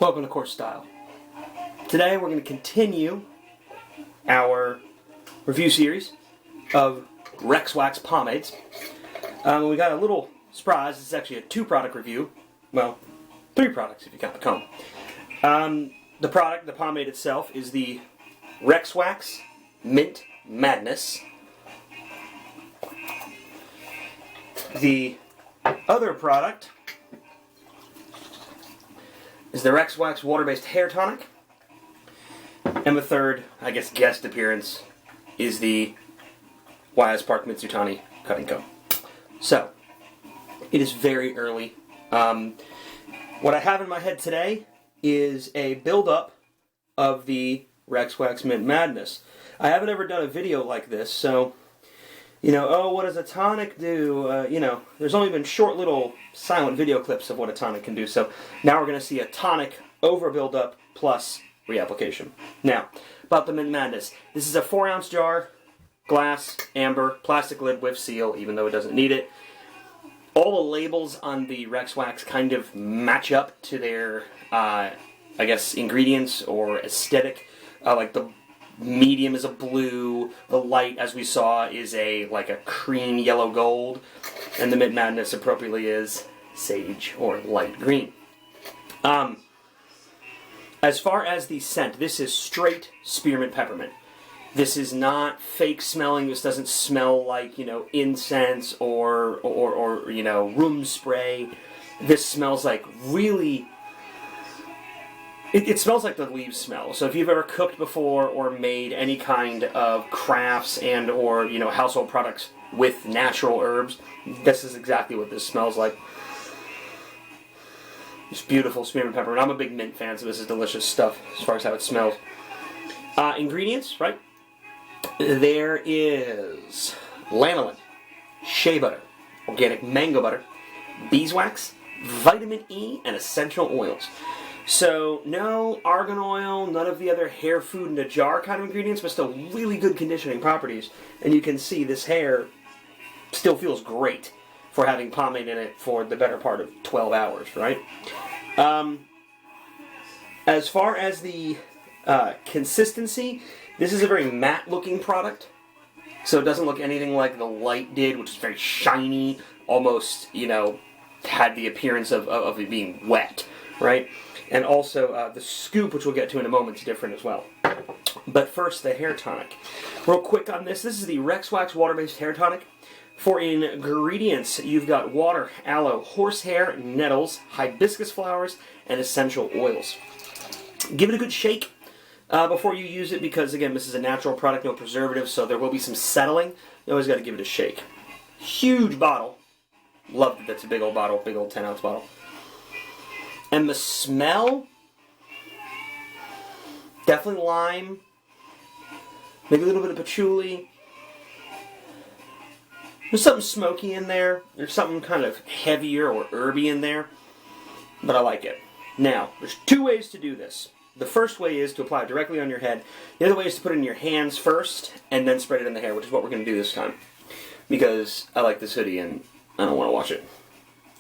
Welcome to Course Style. Today we're going to continue our review series of Rex Wax pomades. We got a little surprise. This is actually a two-product review. Well, three products if you count the comb. The product, the pomade itself, is the Rex Wax Mint Madness. The other product is the Rex Wax Water-Based Hair Tonic. And the third, I guess, guest appearance is the YS Park Mitsutani Cutting Comb. So, it is very early. What I have in my head today is a build-up of the Rex Wax Mint Madness. I haven't ever done a video like this, so, oh, what does a tonic do? There's only been short little silent video clips of what a tonic can do, so now we're going to see a tonic over build-up plus reapplication. Now, about the Mint Madness. This is a 4-ounce jar, glass, amber, plastic lid with seal, even though it doesn't need it. All the labels on the Rex Wax kind of match up to their, ingredients or aesthetic. Like the medium is a blue, the light, as we saw, is a cream yellow gold, and the Mint Madness appropriately is sage or light green. As far as the scent, this is straight spearmint peppermint. This is not fake smelling. This doesn't smell like, incense or room spray. This smells like really... It smells like the leaves smell. So if you've ever cooked before or made any kind of crafts and or, household products with natural herbs, this is exactly what this smells like. It's beautiful spearmint peppermint. I'm a big mint fan, so this is delicious stuff as far as how it smells. Ingredients, right? There is lanolin, shea butter, organic mango butter, beeswax, vitamin E, and essential oils. So, no argan oil, none of the other hair food in a jar kind of ingredients, but still really good conditioning properties. And you can see this hair still feels great for having pomade in it for the better part of 12 hours, right? As far as the consistency, this is a very matte-looking product. So it doesn't look anything like the light did, which is very shiny, almost, had the appearance of it being wet, right? And also, the scoop, which we'll get to in a moment, is different as well. But first, the hair tonic. Real quick on this, this is the Rex Wax Water-Based Hair Tonic. For ingredients, you've got water, aloe, horsehair, nettles, hibiscus flowers, and essential oils. Give it a good shake before you use it because, again, this is a natural product, no preservatives, so there will be some settling. You always got to give it a shake. Huge bottle. Love that that's a big old bottle, big old 10-ounce bottle. And the smell, definitely lime, maybe a little bit of patchouli. There's something smoky in there. There's something kind of heavier or herby in there, but I like it. Now, there's two ways to do this. The first way is to apply it directly on your head. The other way is to put it in your hands first and then spread it in the hair, which is what we're going to do this time. Because I like this hoodie and I don't want to wash it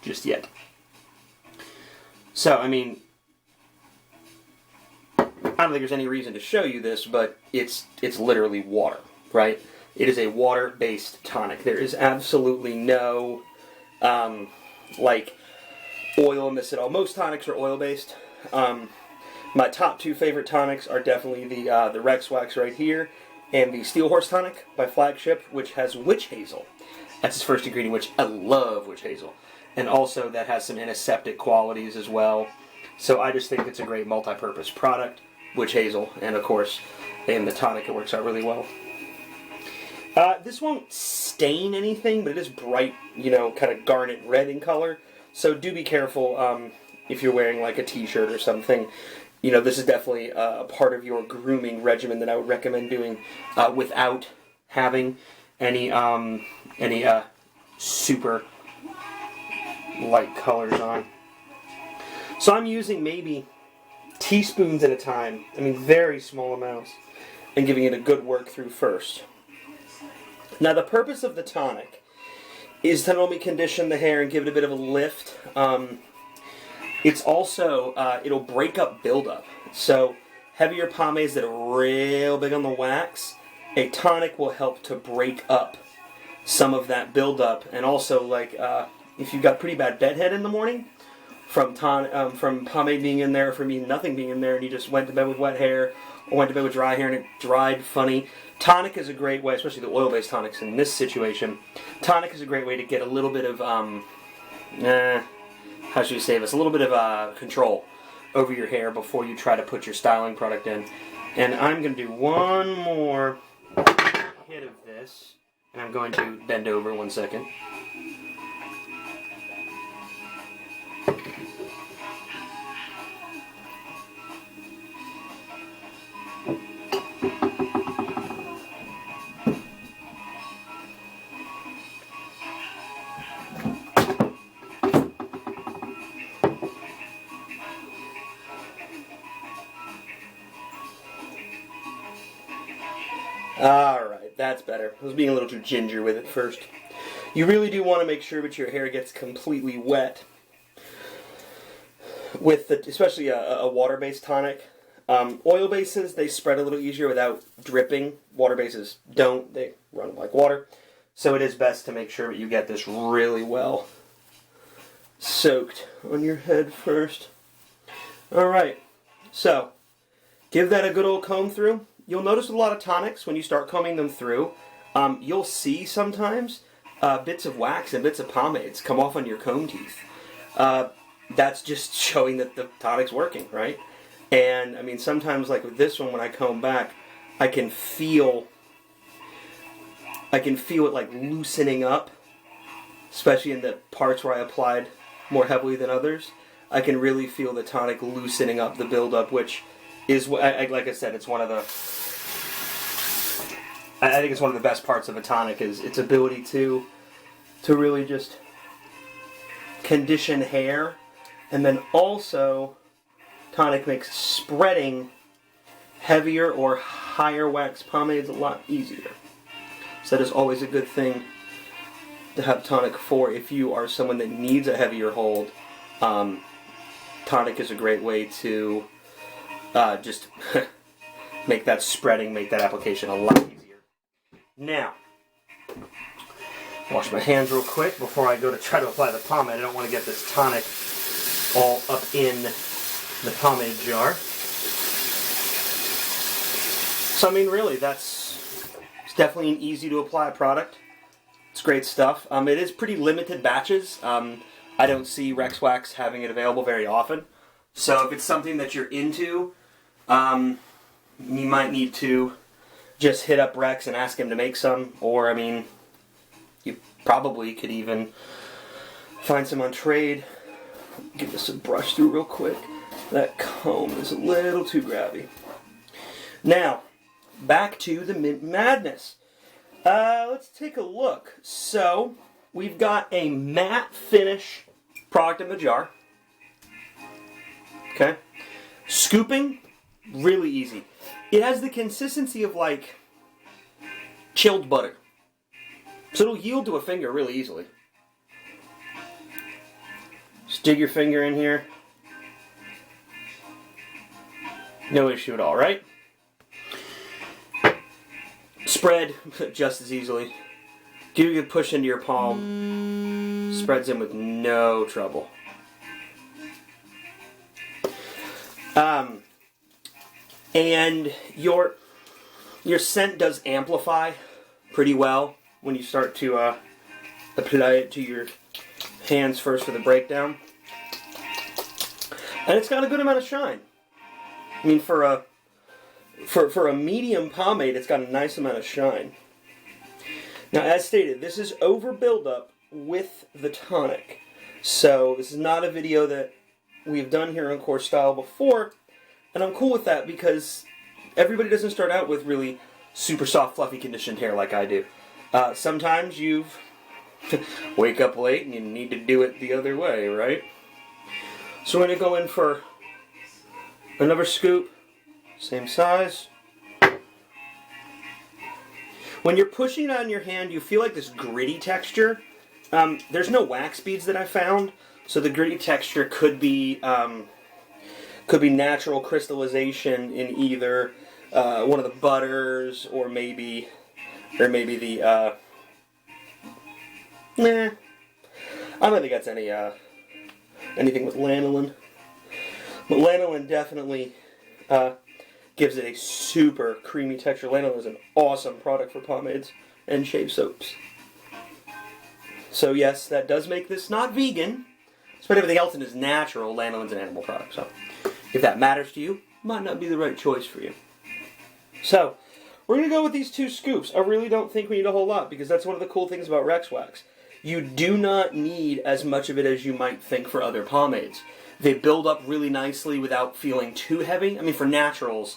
just yet. So, I don't think there's any reason to show you this, but it's literally water, right? It is a water-based tonic. There is absolutely no, oil in this at all. Most tonics are oil-based. My top two favorite tonics are definitely the Rex Wax right here and the Steel Horse Tonic by Flagship, which has witch hazel. That's its first ingredient, which I love witch hazel. And also that has some antiseptic qualities as well. So I just think it's a great multi-purpose product, witch hazel, and of course, in the tonic it works out really well. This won't stain anything, but it is bright, kind of garnet red in color. So do be careful if you're wearing like a t-shirt or something. This is definitely a part of your grooming regimen that I would recommend doing without having any super light colors on. So I'm using maybe teaspoons at a time, very small amounts, and giving it a good work through first. Now the purpose of the tonic is to normally condition the hair and give it a bit of a lift. It's also, it'll break up buildup. So heavier pomades that are real big on the wax, a tonic will help to break up some of that buildup. And also, like, if you've got pretty bad bedhead in the morning, from pomade being in there, from nothing being in there, and you just went to bed with wet hair, or went to bed with dry hair and it dried funny, tonic is a great way, especially the oil-based tonics in this situation, tonic is a great way to get a little bit of, how should we say this, a little bit of control over your hair before you try to put your styling product in. And I'm going to do one more hit of this, and I'm going to bend over 1 second. Alright, that's better. I was being a little too ginger with it first. You really do want to make sure that your hair gets completely wet with, especially a water-based tonic. Oil bases, they spread a little easier without dripping. Water bases don't. They run like water. So it is best to make sure that you get this really well soaked on your head first. Alright, so give that a good old comb through. You'll notice a lot of tonics when you start combing them through. You'll see sometimes bits of wax and bits of pomades come off on your comb teeth. That's just showing that the tonic's working, right? And I mean, sometimes like with this one, when I comb back, I can feel it like loosening up, especially in the parts where I applied more heavily than others. I can really feel the tonic loosening up the buildup, which is, like I said, it's one of the, I think it's one of the best parts of a tonic is its ability to really just condition hair, and then also tonic makes spreading heavier or higher wax pomades a lot easier. So that is always a good thing to have tonic for if you are someone that needs a heavier hold. Tonic is a great way to just make that spreading, make that application a lot easier. Now, wash my hands real quick before I go to try to apply the pomade. I don't want to get this tonic all up in the pomade jar. So I mean, really, it's definitely an easy to apply product. It's great stuff. It is pretty limited batches. I don't see Rex Wax having it available very often. So if it's something that you're into, you might need to just hit up Rex and ask him to make some. Or, I mean, you probably could even find some on trade. Give this a brush through real quick. That comb is a little too grabby. Now, back to the Mint Madness. Let's take a look. So, we've got a matte finish product in the jar. Okay. Scooping, really easy. It has the consistency of like chilled butter. So it'll yield to a finger really easily. Just dig your finger in here. No issue at all, right? Spread just as easily. Give a good push into your palm. Spreads in with no trouble. And your scent does amplify pretty well when you start to apply it to your hands first for the breakdown. And it's got a good amount of shine. I mean, for a medium pomade, it's got a nice amount of shine. Now, as stated, this is over buildup with the tonic. So this is not a video that we've done here on Course Style before, and I'm cool with that because everybody doesn't start out with really super soft, fluffy, conditioned hair like I do. Sometimes you wake up late and you need to do it the other way, right? So we're going to go in for another scoop, same size. When you're pushing it on your hand, you feel like this gritty texture. There's no wax beads that I found, So the gritty texture could be natural crystallization in either one of the butters, or maybe the nah. I don't think that's anything with lanolin. But lanolin definitely gives it a super creamy texture. Lanolin is an awesome product for pomades and shave soaps. So yes, that does make this not vegan. Despite everything else in it is natural, lanolin's an animal product. So if that matters to you, might not be the right choice for you. So we're going to go with these 2 scoops. I really don't think we need a whole lot, because that's one of the cool things about Rex Wax. You do not need as much of it as you might think for other pomades. They build up really nicely without feeling too heavy. I mean, for natural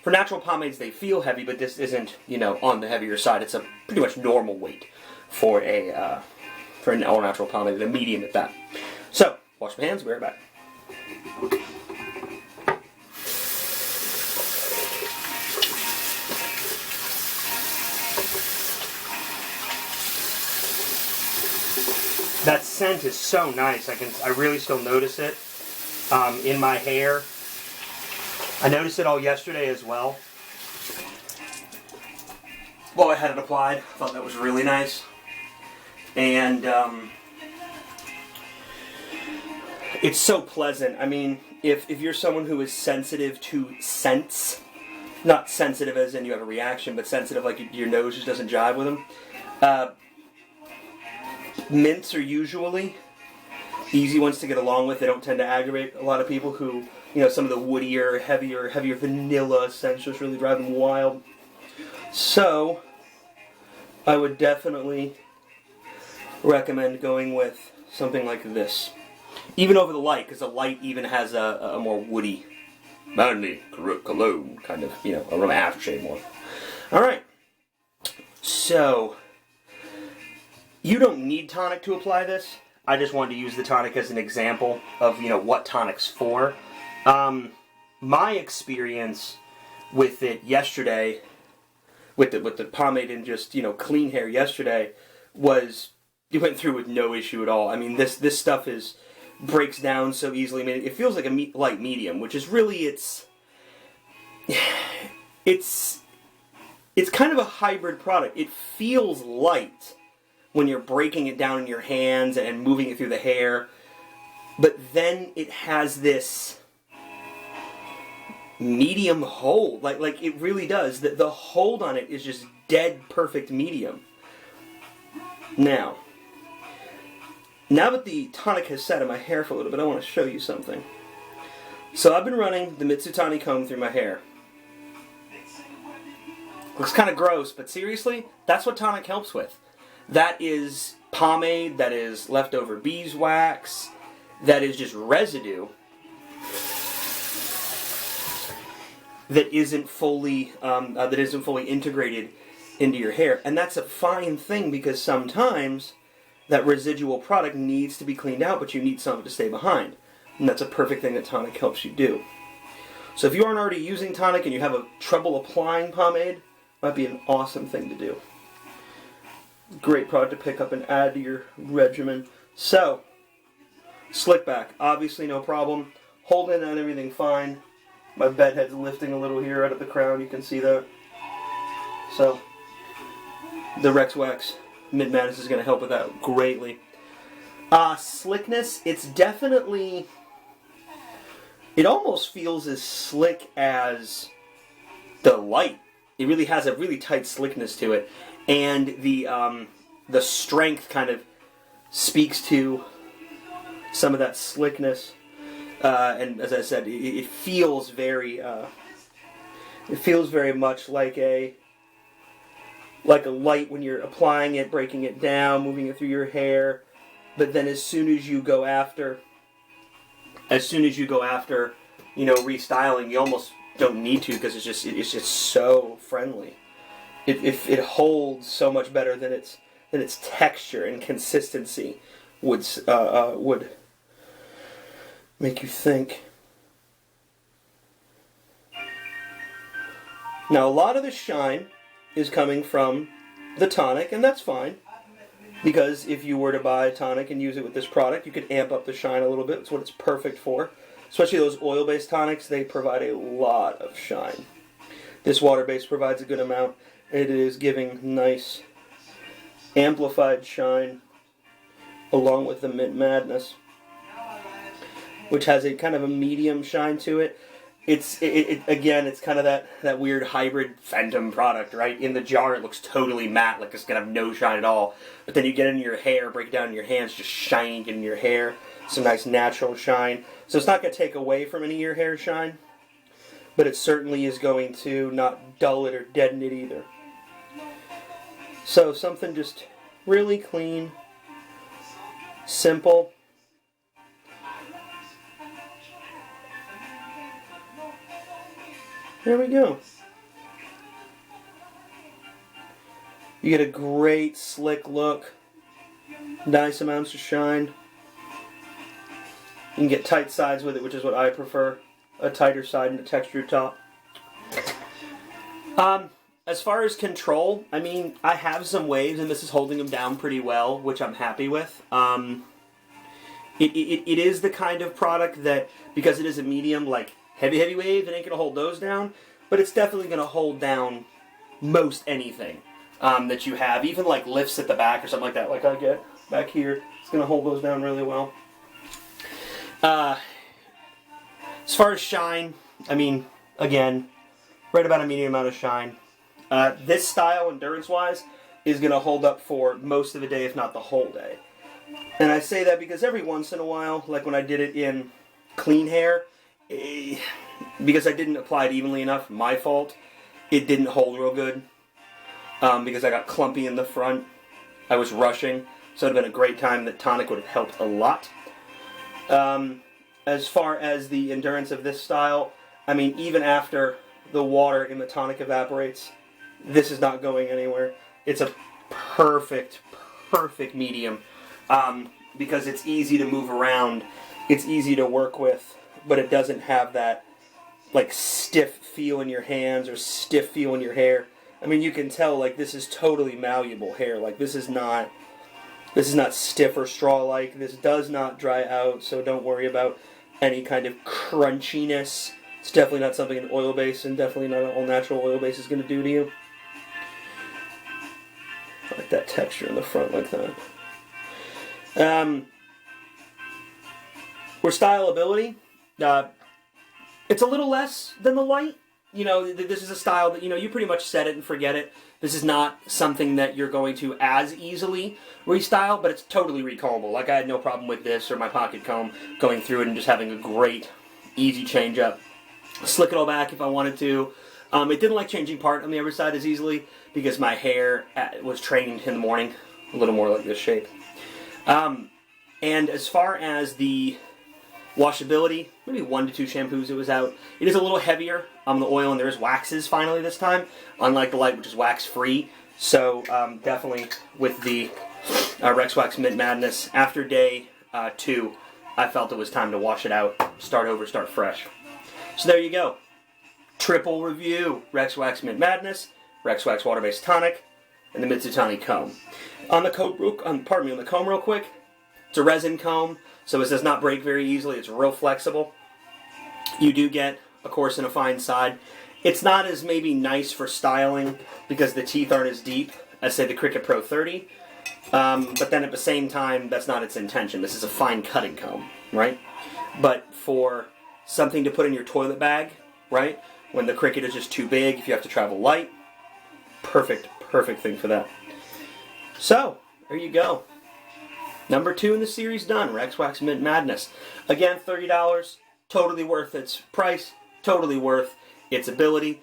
pomades, they feel heavy, but this isn't, on the heavier side. It's a pretty much normal weight for an all-natural pomade, a medium at that. So, wash my hands, we'll be right back. That scent is so nice. I really still notice it in my hair. I noticed it all yesterday as well. Well, I had it applied. I thought that was really nice. And it's so pleasant. I mean, if you're someone who is sensitive to scents, not sensitive as in you have a reaction, but sensitive like your nose just doesn't jive with them, mints are usually easy ones to get along with. They don't tend to aggravate a lot of people who, some of the woodier, heavier vanilla scents just really drive them wild. So, I would definitely recommend going with something like this. Even over the light, because the light even has a more woody, manly cologne kind of, aroma aftershave more. Alright. So, you don't need tonic to apply this. I just wanted to use the tonic as an example of, what tonic's for. My experience with it yesterday, with the pomade and just, clean hair yesterday, was you went through with no issue at all. I mean, this stuff breaks down so easily. I mean, it feels like a light medium, which is really, it's kind of a hybrid product. It feels light when you're breaking it down in your hands and moving it through the hair, but then it has this medium hold. Like it really does. The hold on it is just dead perfect medium. Now that the tonic has set in my hair for a little bit, I want to show you something. So I've been running the Mitsutani comb through my hair. Looks kind of gross, but seriously, that's what tonic helps with. That is pomade, that is leftover beeswax, that is just residue that isn't fully integrated into your hair. And that's a fine thing, because sometimes that residual product needs to be cleaned out, but you need something to stay behind. And that's a perfect thing that tonic helps you do. So if you aren't already using tonic and you have trouble applying pomade, it might be an awesome thing to do. Great product to pick up and add to your regimen. So, slick back, obviously no problem. Holding on everything fine. My bed head's lifting a little here out of the crown, you can see that. So, the Rex Wax Mid Madness is going to help with that greatly. Slickness, it's definitely, it almost feels as slick as the light. It really has a really tight slickness to it. And the strength kind of speaks to some of that slickness. And as I said, it feels very much like a light when you're applying it, breaking it down, moving it through your hair. But then as soon as you go after, restyling, you almost don't need to, because it's just so friendly. It holds so much better than its texture and consistency would make you think. Now, a lot of the shine is coming from the tonic, and that's fine. Because if you were to buy a tonic and use it with this product, you could amp up the shine a little bit. That's what it's perfect for. Especially those oil-based tonics, they provide a lot of shine. This water-based provides a good amount. It is giving nice amplified shine along with the Mint Madness, which has a kind of a medium shine to it. Again, it's kind of that weird hybrid Phantom product, right? In the jar, it looks totally matte, like it's going to have no shine at all. But then you get it in your hair, break it down in your hands, just shining in your hair. Some nice natural shine. So it's not going to take away from any of your hair shine, but it certainly is going to not dull it or deaden it either. So something just really clean, simple. There we go. You get a great slick look, nice amounts of shine. You can get tight sides with it, which is what I prefer. A tighter side and a textured top. As far as control, I mean, I have some waves, and this is holding them down pretty well, which I'm happy with. It is the kind of product that, because it is a medium, like heavy waves, it ain't going to hold those down, but it's definitely going to hold down most anything that you have. Even like lifts at the back or something like that, like I get back here, it's going to hold those down really well. As far as shine, I mean, again, right about a medium amount of shine. This style, endurance-wise, is going to hold up for most of the day, if not the whole day. And I say that because every once in a while, like when I did it in clean hair, because I didn't apply it evenly enough, my fault, it didn't hold real good. Because I got clumpy in the front. I was rushing, so it would have been a great time. That tonic would have helped a lot. As far as the endurance of this style, I mean, even after the water in the tonic evaporates, this is not going anywhere. It's a perfect medium. Because it's easy to move around, it's easy to work with, but it doesn't have that like stiff feel in your hands or stiff feel in your hair. I mean, you can tell like this is totally malleable hair. Like this is not stiff or straw-like. This does not dry out, so don't worry about any kind of crunchiness. It's definitely not something an oil base, and definitely not an all-natural oil base is going to do to you. I like that texture in the front like that. For styleability, it's a little less than the light. You know, this is a style that, you know, you pretty much set it and forget it. This is not something that you're going to as easily restyle, but it's totally recombable. Like, I had no problem with this or my pocket comb going through it and just having a great, easy change up. Slick it all back if I wanted to. It didn't like changing part on the other side as easily because my hair was trained in the morning, a little more like this shape. And as far as the washability, maybe 1 to 2 shampoos it was out. It is a little heavier on the oil, and there is waxes finally this time, unlike the light, which is wax-free. So definitely with the Rex Wax Mint Madness, after day 2, I felt it was time to wash it out, start over, start fresh. So there you go. Triple review: Rex Wax Mint Madness, Rex Wax Water-Based Tonic, and the Mitsutani Comb. On the comb real quick, it's a resin comb, so it does not break very easily. It's real flexible. You do get a coarse and a fine side. It's not as maybe nice for styling because the teeth aren't as deep as, say, the Cricut Pro 30. But then at the same time, that's not its intention. This is a fine cutting comb, right? But for something to put in your toilet bag, right, when the Cricut is just too big, if you have to travel light, perfect thing for that. So, there you go. Number 2 in the series done, Rex Wax Mint Madness. Again, $30, totally worth its price, totally worth its ability,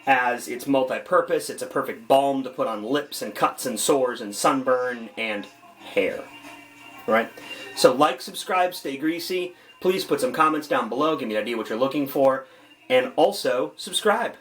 as it's multi-purpose. It's a perfect balm to put on lips and cuts and sores and sunburn and hair. Right? So like, subscribe, stay greasy. Please put some comments down below, give me an idea what you're looking for, and also subscribe.